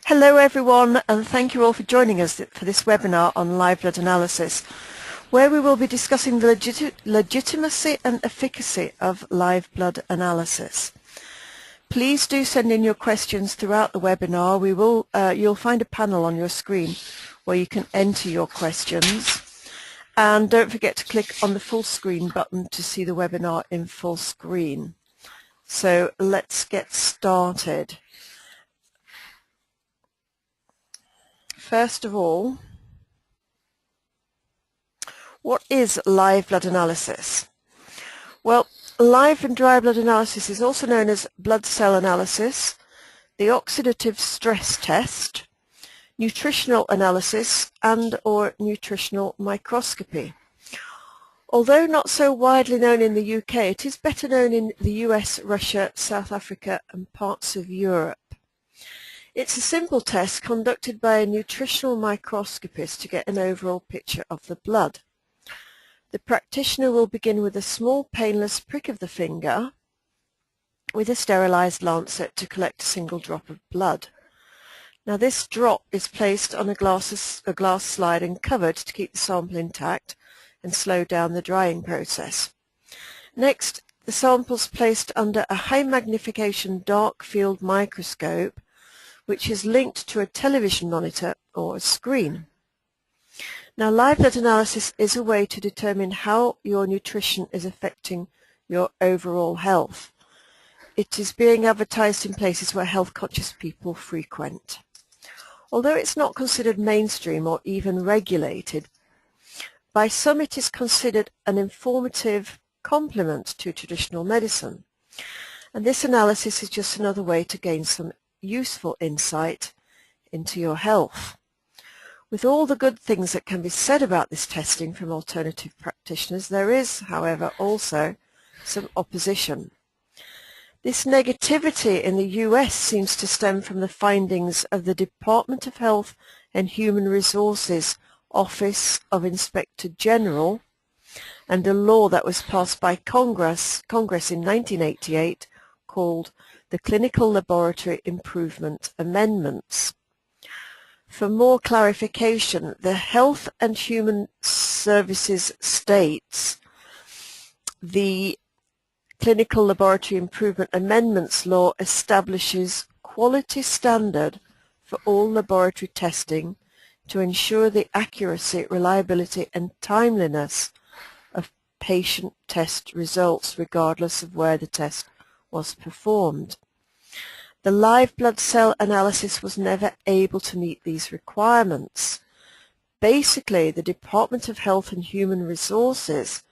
Hello everyone, and thank you all for joining us for this webinar on live blood analysis, where we will be discussing the legitimacy and efficacy of live blood analysis. Please do send in your questions throughout the webinar. You'll find a panel on your screen where you can enter your questions. And don't forget to click on the full screen button to see the webinar in full screen. So let's get started. First of all, what is live blood analysis? Well, live and dry blood analysis is also known as blood cell analysis, the oxidative stress test, nutritional analysis, and/or nutritional microscopy. Although not so widely known in the UK, it is better known in the US, Russia, South Africa, and parts of Europe. It's a simple test conducted by a nutritional microscopist to get an overall picture of the blood. The practitioner will begin with a small painless prick of the finger with a sterilized lancet to collect a single drop of blood. Now this drop is placed on a glass slide and covered to keep the sample intact and slow down the drying process. Next, the sample is placed under a high magnification dark field microscope, which is linked to a television monitor or a screen. Now, live blood analysis is a way to determine how your nutrition is affecting your overall health. It is being advertised in places where health-conscious people frequent. Although it's not considered mainstream or even regulated, by some it is considered an informative complement to traditional medicine. And this analysis is just another way to gain some useful insight into your health. With all the good things that can be said about this testing from alternative practitioners, there is, however, also some opposition. This negativity in the US seems to stem from the findings of the Department of Health and Human Resources Office of Inspector General and a law that was passed by Congress in 1988 called the Clinical Laboratory Improvement Amendments. For more clarification, the Health and Human Services states the Clinical Laboratory Improvement Amendments law establishes quality standard for all laboratory testing to ensure the accuracy, reliability and timeliness of patient test results regardless of where the test was performed. The live blood cell analysis was never able to meet these requirements. Basically, the Department of Health and Human Resources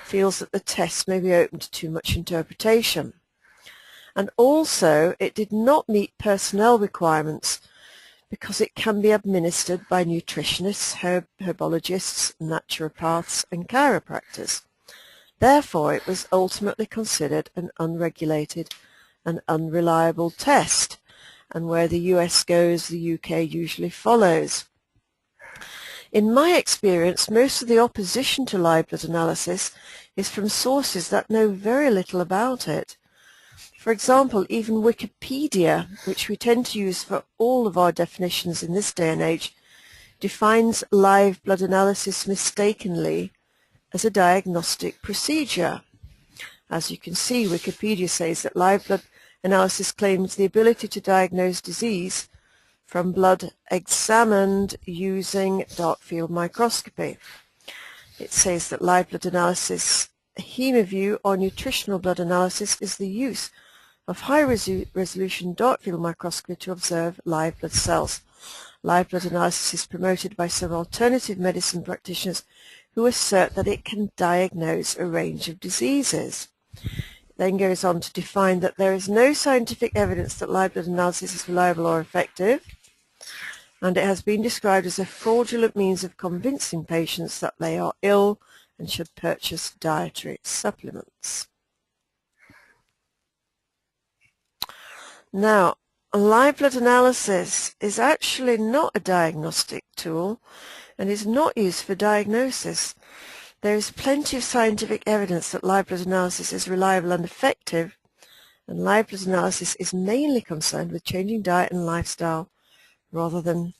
feels that the test may be open to too much interpretation. And also, it did not meet personnel requirements because it can be administered by nutritionists, herbologists, naturopaths and chiropractors. Therefore, it was ultimately considered an unregulated and unreliable test, and where the US goes, the UK usually follows. In my experience, most of the opposition to live blood analysis is from sources that know very little about it. For example, even Wikipedia, which we tend to use for all of our definitions in this day and age, defines live blood analysis mistakenly as a diagnostic procedure. As you can see, Wikipedia says that live blood analysis claims the ability to diagnose disease from blood examined using dark field microscopy. It says that live blood analysis, hemiview or nutritional blood analysis, is the use of high-resolution dark field microscopy to observe live blood cells. Live blood analysis is promoted by some alternative medicine practitioners who assert that it can diagnose a range of diseases. It then goes on to define that there is no scientific evidence that live blood analysis is reliable or effective, and it has been described as a fraudulent means of convincing patients that they are ill and should purchase dietary supplements. Now, live blood analysis is actually not a diagnostic tool and is not used for diagnosis. There is plenty of scientific evidence that live blood analysis is reliable and effective, and live blood analysis is mainly concerned with changing diet and lifestyle rather than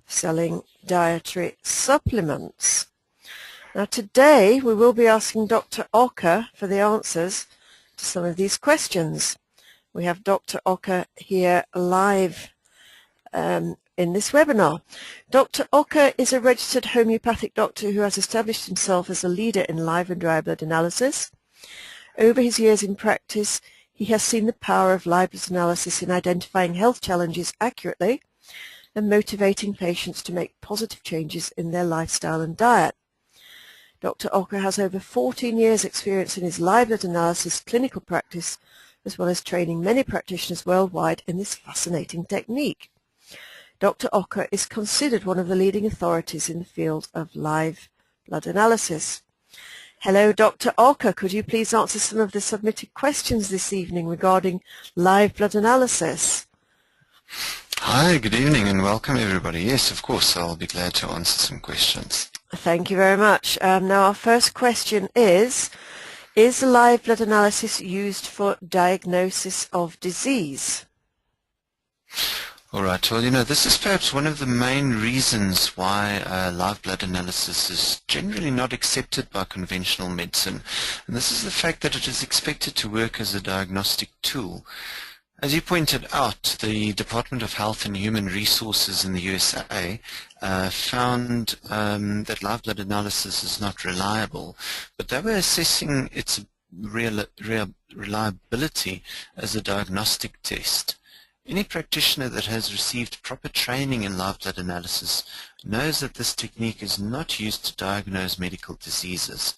selling dietary supplements. Now today we will be asking Dr. Ocker for the answers to some of these questions. We have Dr. Ocker here live in this webinar. Dr. Ocker is a registered homeopathic doctor who has established himself as a leader in live and dry blood analysis. Over his years in practice, he has seen the power of live blood analysis in identifying health challenges accurately and motivating patients to make positive changes in their lifestyle and diet. Dr. Ocker has over 14 years experience in his live blood analysis clinical practice, as well as training many practitioners worldwide in this fascinating technique. Dr. Ocker is considered one of the leading authorities in the field of live blood analysis. Hello, Dr. Ocker. Could you please answer some of the submitted questions this evening regarding live blood analysis? Hi, good evening and welcome everybody. Yes, of course, I'll be glad to answer some questions. Thank you very much. Now our first question is live blood analysis used for diagnosis of disease? All right, well, this is perhaps one of the main reasons why live blood analysis is generally not accepted by conventional medicine. And this is the fact that it is expected to work as a diagnostic tool. As you pointed out, the Department of Health and Human Resources in the USA found that live blood analysis is not reliable, but they were assessing its reliability as a diagnostic test. Any practitioner that has received proper training in live blood analysis knows that this technique is not used to diagnose medical diseases.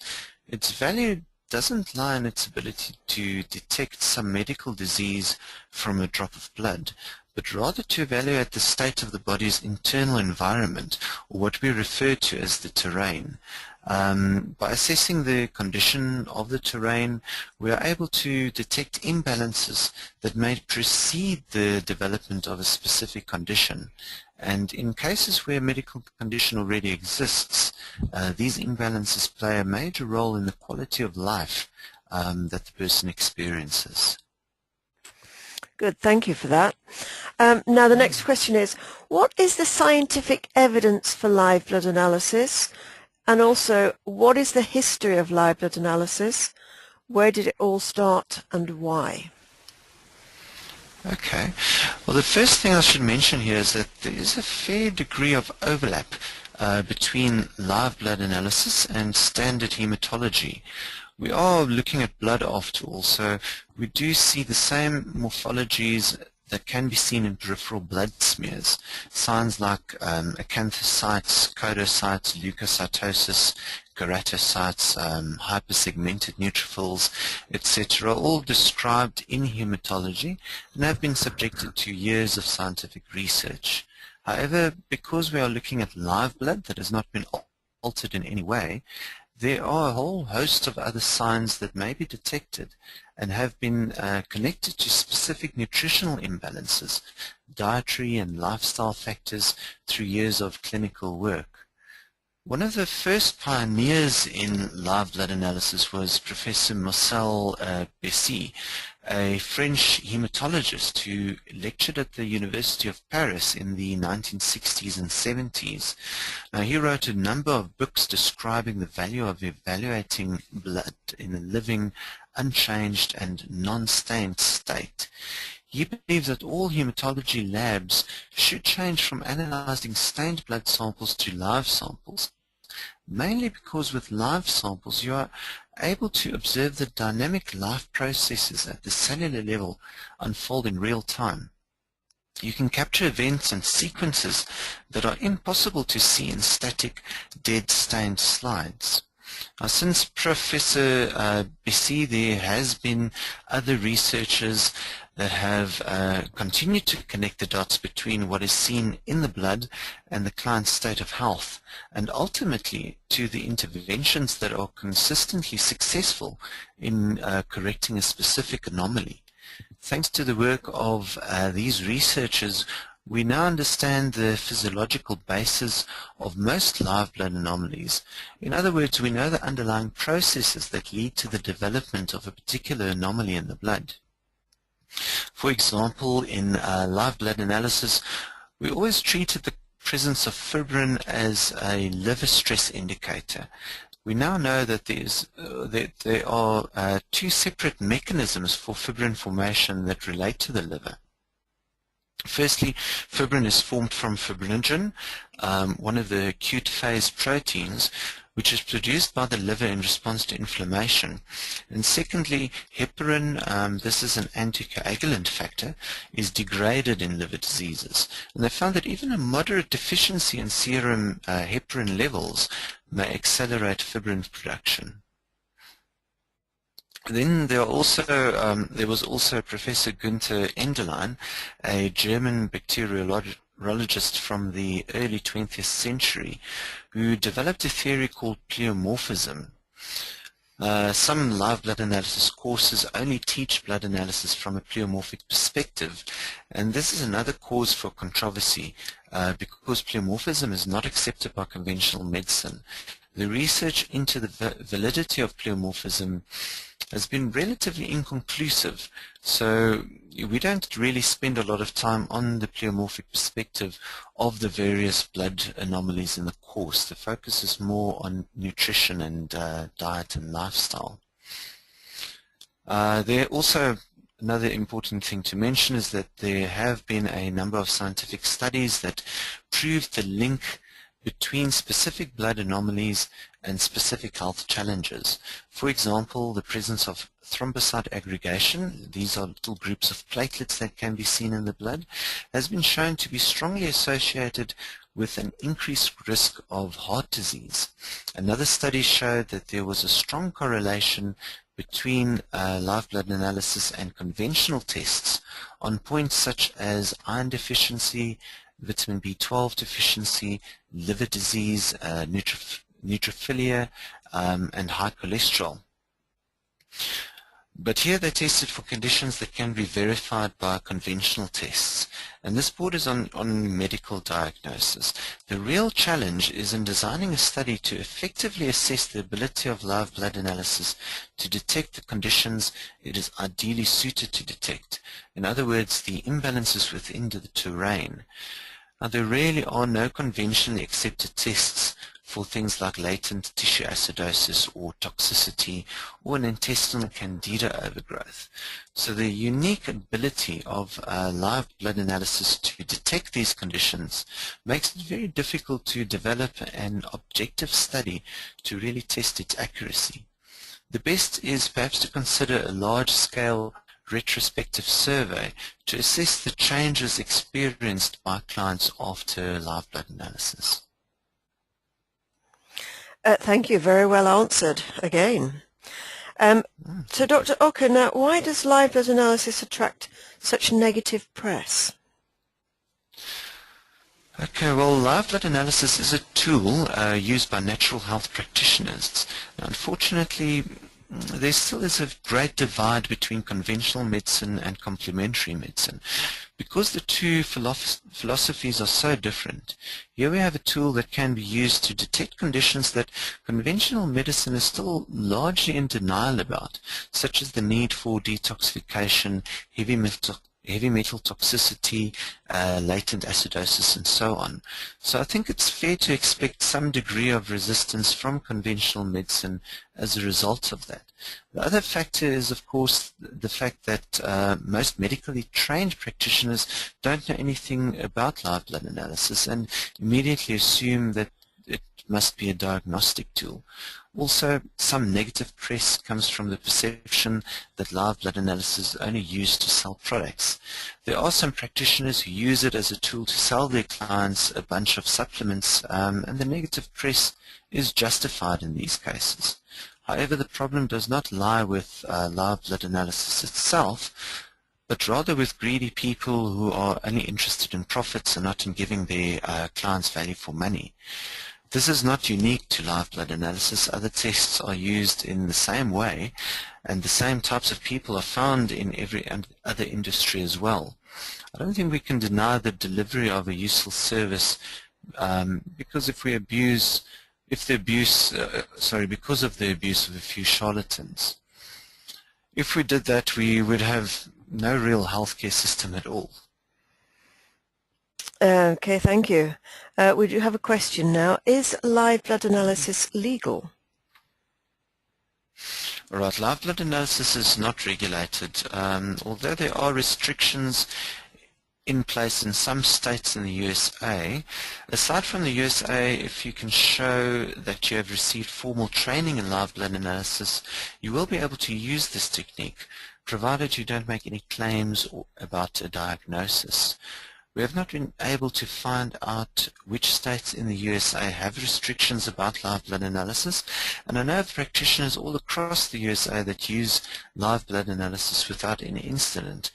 Its value doesn't lie in its ability to detect some medical disease from a drop of blood, but rather to evaluate the state of the body's internal environment, or what we refer to as the terrain. By assessing the condition of the terrain, we are able to detect imbalances that may precede the development of a specific condition. And in cases where a medical condition already exists, these imbalances play a major role in the quality of life that the person experiences. Good, thank you for that. Now the next question is, what is the scientific evidence for live blood analysis? And also, what is the history of live blood analysis? Where did it all start and why? Okay. Well, the first thing I should mention here is that there is a fair degree of overlap between live blood analysis and standard hematology. We are looking at blood after all, so we do see the same morphologies that can be seen in peripheral blood smears. Signs like acanthocytes, podocytes, leukocytosis, keratocytes, hypersegmented neutrophils, etc., all described in hematology and have been subjected to years of scientific research. However, because we are looking at live blood that has not been altered in any way, there are a whole host of other signs that may be detected and have been connected to specific nutritional imbalances, dietary and lifestyle factors through years of clinical work. One of the first pioneers in live blood analysis was Professor Marcel Bessy, a French hematologist who lectured at the University of Paris in the 1960s and 70s. Now, he wrote a number of books describing the value of evaluating blood in a living, unchanged and non-stained state. He believes that all hematology labs should change from analyzing stained blood samples to live samples, mainly because with live samples you are able to observe the dynamic life processes at the cellular level unfold in real time. You can capture events and sequences that are impossible to see in static, dead, stained slides. Now, since Professor Bessy, there has been other researchers that have continued to connect the dots between what is seen in the blood and the client's state of health, and ultimately to the interventions that are consistently successful in correcting a specific anomaly. Thanks to the work of these researchers, we now understand the physiological basis of most live blood anomalies. In other words, we know the underlying processes that lead to the development of a particular anomaly in the blood. For example, in live blood analysis, We always treated the presence of fibrin as a liver stress indicator. We now know that there are two separate mechanisms for fibrin formation that relate to the liver. Firstly, fibrin is formed from fibrinogen, one of the acute phase proteins, which is produced by the liver in response to inflammation. And secondly, heparin, this is an anticoagulant factor, is degraded in liver diseases. And they found that even a moderate deficiency in serum heparin levels may accelerate fibrin production. Then there was also Professor Günther Enderlein, a German bacteriologist from the early 20th century, who developed a theory called pleomorphism. Some live blood analysis courses only teach blood analysis from a pleomorphic perspective, and this is another cause for controversy because pleomorphism is not accepted by conventional medicine. The research into the validity of pleomorphism has been relatively inconclusive, so we don't really spend a lot of time on the pleomorphic perspective of the various blood anomalies in the course. The focus is more on nutrition and diet and lifestyle. Another important thing to mention is that there have been a number of scientific studies that prove the link between specific blood anomalies and specific health challenges. For example, the presence of thrombocyte aggregation, these are little groups of platelets that can be seen in the blood, has been shown to be strongly associated with an increased risk of heart disease. Another study showed that there was a strong correlation between live blood analysis and conventional tests on points such as iron deficiency, vitamin B12 deficiency, liver disease, neutrophilia, and high cholesterol. But here they tested for conditions that can be verified by conventional tests, and this borders on medical diagnosis. The real challenge is in designing a study to effectively assess the ability of live blood analysis to detect the conditions it is ideally suited to detect. In other words, the imbalances within the terrain. Now, there really are no conventionally accepted tests for things like latent tissue acidosis or toxicity or an intestinal candida overgrowth. So the unique ability of live blood analysis to detect these conditions makes it very difficult to develop an objective study to really test its accuracy. The best is perhaps to consider a large-scale retrospective survey to assess the changes experienced by clients after live blood analysis. Thank you. Very well answered again. So Dr. Ocker, now why does live blood analysis attract such negative press? Okay, well, live blood analysis is a tool used by natural health practitioners. Unfortunately, there still is a great divide between conventional medicine and complementary medicine. Because the two philosophies are so different, here we have a tool that can be used to detect conditions that conventional medicine is still largely in denial about, such as the need for detoxification, heavy metal toxicity, latent acidosis, and so on. So I think it's fair to expect some degree of resistance from conventional medicine as a result of that. The other factor is, of course, the fact that most medically trained practitioners don't know anything about live blood analysis and immediately assume that it must be a diagnostic tool. Also, some negative press comes from the perception that live blood analysis is only used to sell products. There are some practitioners who use it as a tool to sell their clients a bunch of supplements, and the negative press is justified in these cases. However, the problem does not lie with live blood analysis itself, but rather with greedy people who are only interested in profits and not in giving their clients value for money. This is not unique to live blood analysis. Other tests are used in the same way, and the same types of people are found in every other industry as well. I don't think we can deny the delivery of a useful service because because of the abuse of a few charlatans. If we did that, we would have no real healthcare system at all. Okay, thank you. We do have a question now. Is live blood analysis legal? All right, live blood analysis is not regulated, although there are restrictions in place in some states in the USA. Aside from the USA, if you can show that you have received formal training in live blood analysis, you will be able to use this technique, provided you don't make any claims about a diagnosis. We have not been able to find out which states in the USA have restrictions about live blood analysis, and I know of practitioners all across the USA that use live blood analysis without any incident.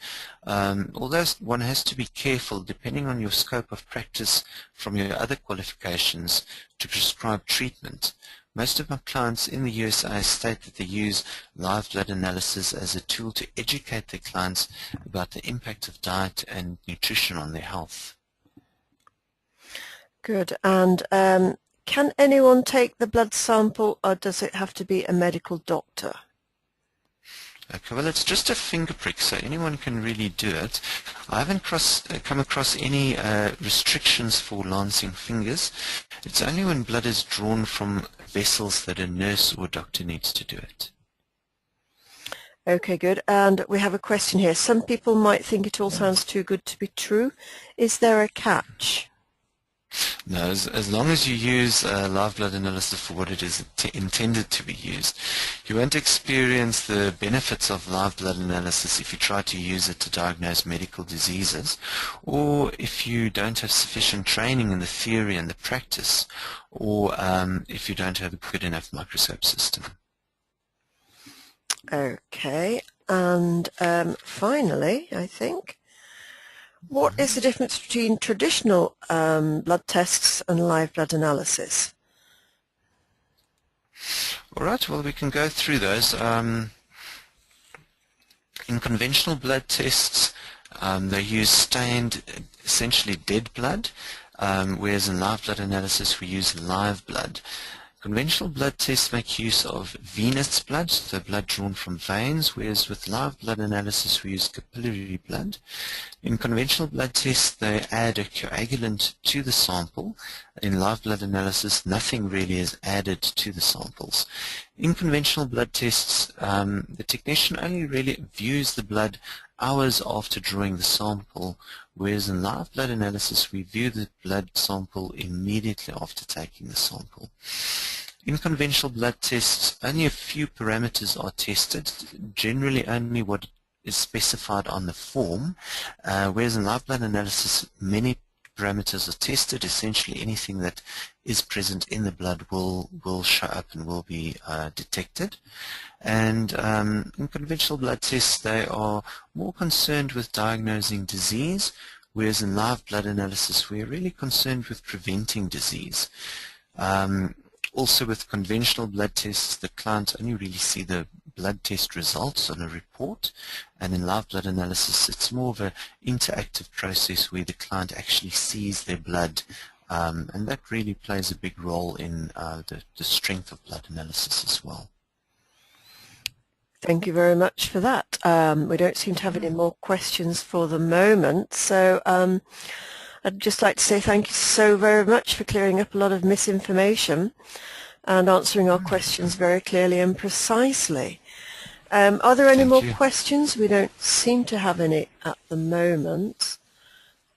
Although one has to be careful, depending on your scope of practice from your other qualifications, to prescribe treatment. Most of my clients in the USA state that they use live blood analysis as a tool to educate their clients about the impact of diet and nutrition on their health. Good. And can anyone take the blood sample, or does it have to be a medical doctor? Okay, well, it's just a finger prick, so anyone can really do it. I haven't come across any restrictions for lancing fingers. It's only when blood is drawn from vessels that a nurse or doctor needs to do it. Okay, good. And we have a question here. Some people might think it all sounds too good to be true. Is there a catch? No, as long as you use live blood analysis for what it is intended to be used, you won't experience the benefits of live blood analysis if you try to use it to diagnose medical diseases, or if you don't have sufficient training in the theory and the practice, or if you don't have a good enough microscope system. Okay. And finally, I think, what is the difference between traditional blood tests and live blood analysis? All right, well, we can go through those. In conventional blood tests, they use stained, essentially dead blood, whereas in live blood analysis we use live blood. Conventional blood tests make use of venous blood, so blood drawn from veins, whereas with live blood analysis we use capillary blood. In conventional blood tests they add a coagulant to the sample. In live blood analysis nothing really is added to the samples. In conventional blood tests the technician only really views the blood hours after drawing the sample, whereas in live blood analysis we view the blood sample immediately after taking the sample. In conventional blood tests, only a few parameters are tested, generally only what is specified on the form, whereas in live blood analysis many parameters are tested. Essentially anything that is present in the blood will show up and will be detected. And in conventional blood tests they are more concerned with diagnosing disease, whereas in live blood analysis we are really concerned with preventing disease. Also with conventional blood tests the client only really see the blood test results on a report, and in live blood analysis it's more of an interactive process where the client actually sees their blood, and that really plays a big role in the strength of blood analysis as well. Thank you very much for that. We don't seem to have any more questions for the moment, so I'd just like to say thank you so very much for clearing up a lot of misinformation and answering our questions very clearly and precisely. Are there any more questions? We don't seem to have any at the moment.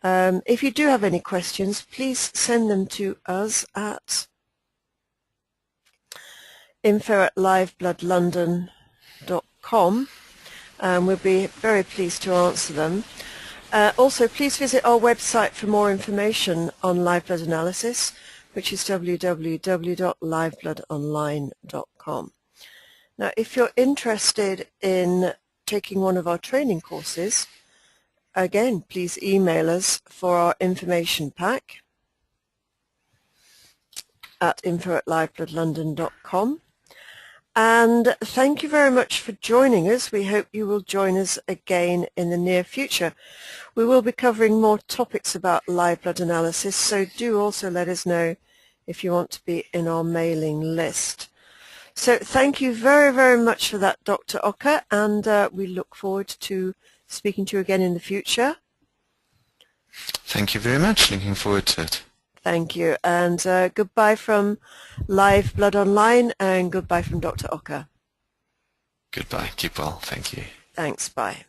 If you do have any questions, please send them to us at info@livebloodlondon.com, and we'll be very pleased to answer them. Also, please visit our website for more information on live blood analysis, which is www.livebloodonline.com. Now, if you're interested in taking one of our training courses, again, please email us for our information pack at info@livebloodlondon.com. And thank you very much for joining us. We hope you will join us again in the near future. We will be covering more topics about live blood analysis, so do also let us know if you want to be in our mailing list. So thank you very, very much for that, Dr. Ocker, and we look forward to speaking to you again in the future. Thank you very much. Looking forward to it. Thank you. And goodbye from Live Blood Online, and goodbye from Dr. Ocker. Goodbye. Keep well. Thank you. Thanks. Bye.